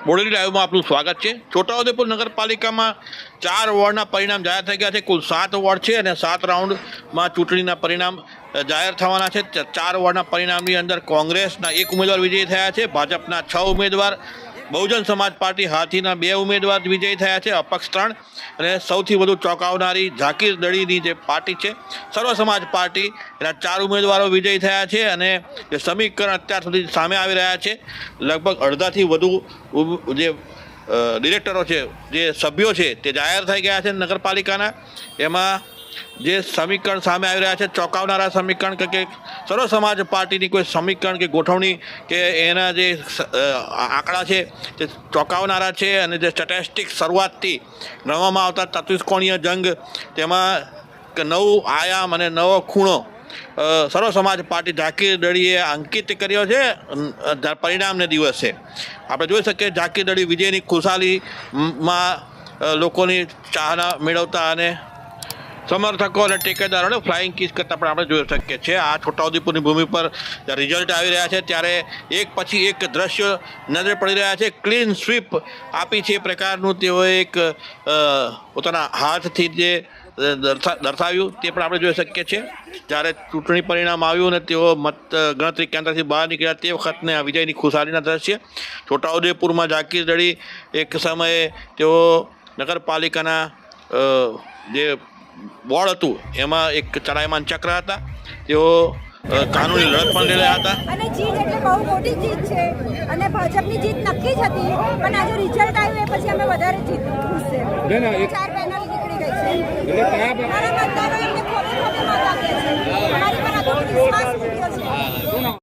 બોડેલી લાઈવમાં આપનું સ્વાગત છે। છોટાઉદેપુર નગરપાલિકામાં 4 વોર્ડના પરિણામ જાહેર થઈ ગયા છે। કુલ 7 વોર્ડ છે અને 7 રાઉન્ડમાં ચૂંટણીના પરિણામ જાહેર થવાના છે। 4 વોર્ડના પરિણામની અંદર કોંગ્રેસના 1 ઉમેદવાર વિજયી થયા છે, ભાજપના 6 ઉમેદવાર, બહુજન સમાજ પાર્ટી હાથીના 2 ઉમેદવાર વિજયી થયા છે, અપક્ષ 3 અને સૌથી વધુ ચોંકાવનારી ઝાકીર દળીની જે પાર્ટી છે સર્વ સમાજ પાર્ટી, એના 4 ઉમેદવારો વિજયી થયા છે અને જે સમીકરણ અત્યાર સુધી સામે આવી રહ્યા છે, લગભગ અડધાથી વધુ જે ડિરેક્ટરો છે, જે સભ્યો છે તે જાહેર થઈ ગયા છે નગરપાલિકાના। એમાં જે સમીકરણ સામે આવી રહ્યા છે, ચોંકાવનારા સમીકરણ કે સર્વ સમાજ પાર્ટીની કોઈ સમીકરણ કે ગોઠવણી કે એના જે આંકડા છે તે ચોંકાવનારા છે અને જે સ્ટેટિસ્ટિક શરૂઆતથી ગણવામાં આવતા ચતુષ્કોણીય જંગ, તેમાં નવું આયામ અને નવો ખૂણો સર્વ સમાજ પાર્ટી ઝાકીર દળીએ અંકિત કર્યો છે પરિણામને દિવસે। આપણે જોઈ શકીએ ઝાકીર દળી વિજયની ખુશાલીમાં લોકોની ચાહના મેળવતા અને સમર્થકો અને ટેકેદારોને ફ્લાઇંગ કિસ કરતાં પણ આપણે જોઈ શકીએ છીએ। આ છોટાઉદેપુરની ભૂમિ પર રિઝલ્ટ આવી રહ્યા છે ત્યારે એક પછી એક દ્રશ્ય નજરે પડી રહ્યા છે। ક્લીન સ્વીપ આપી છે એ પ્રકારનું તેઓએ એક પોતાના હાથથી જે દર્શાવ્યું તે પણ આપણે જોઈ શકીએ છીએ। જ્યારે ચૂંટણી પરિણામ આવ્યું અને તેઓ મત ગણતરી કેન્દ્રથી બહાર નીકળ્યા તે વખતને આ વિજયની ખુશાલીના દ્રશ્ય। છોટાઉદેપુરમાં ઝાકીર દળી એક સમયે તેઓ નગરપાલિકાના જે બોર્ડ હતું એમાં એક ચડાયમાન ચક્ર હતા, તેઓ કાનૂની લડત પણ લઈ રહ્યા હતા અને જીત એટલે બહુ મોટી જીત છે અને ભાજપની જીત નક્કી જ હતી, પણ આજે રિઝલ્ટ આવ્યું એ પછી અમે વધારે જીત ખુશ છે। 4 પેનલ નીકળી ગઈ છે એટલે મારા મતદારો એમને ખોબે ખોબે મત આપ્યા છે, અમારી પર આટલો વિશ્વાસ મૂક્યો છે।